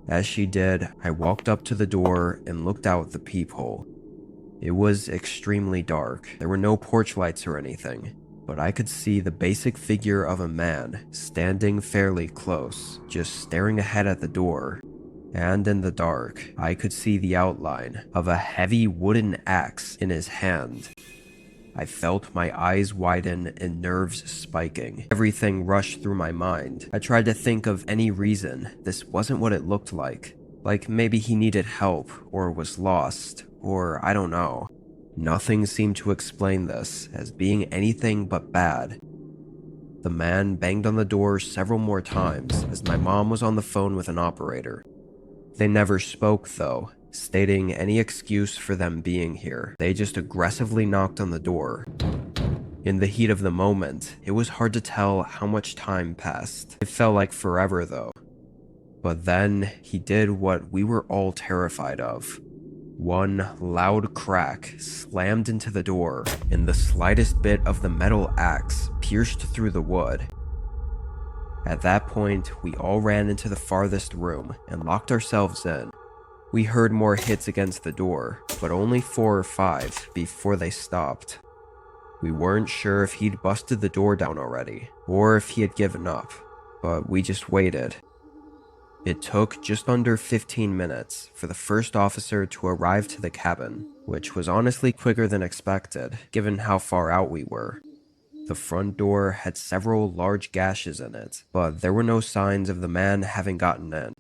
As she did, I walked up to the door and looked out the peephole. It was extremely dark. There were no porch lights or anything, but I could see the basic figure of a man standing fairly close, just staring ahead at the door. And in the dark, I could see the outline of a heavy wooden axe in his hand. I felt my eyes widen and nerves spiking. Everything rushed through my mind. I tried to think of any reason this wasn't what it looked like. Like maybe he needed help, or was lost, or I don't know. Nothing seemed to explain this as being anything but bad. The man banged on the door several more times as my mom was on the phone with an operator. They never spoke though, stating any excuse for them being here. They just aggressively knocked on the door. In the heat of the moment, it was hard to tell how much time passed. It felt like forever though. But then he did what we were all terrified of. One loud crack slammed into the door, and the slightest bit of the metal axe pierced through the wood. At that point, we all ran into the farthest room and locked ourselves in. We heard more hits against the door, but only 4 or 5 before they stopped. We weren't sure if he'd busted the door down already, or if he had given up, but we just waited. It took just under 15 minutes for the first officer to arrive to the cabin, which was honestly quicker than expected, given how far out we were. The front door had several large gashes in it, but there were no signs of the man having gotten in.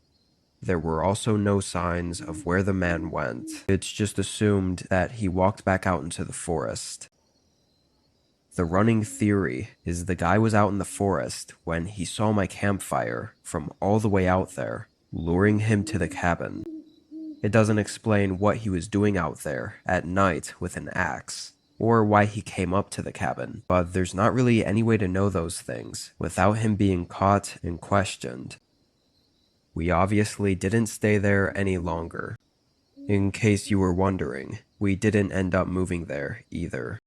There were also no signs of where the man went. It's just assumed that he walked back out into the forest. The running theory is the guy was out in the forest when he saw my campfire from all the way out there, luring him to the cabin. It doesn't explain what he was doing out there at night with an axe, or why he came up to the cabin, but there's not really any way to know those things without him being caught and questioned. We obviously didn't stay there any longer. In case you were wondering, we didn't end up moving there either.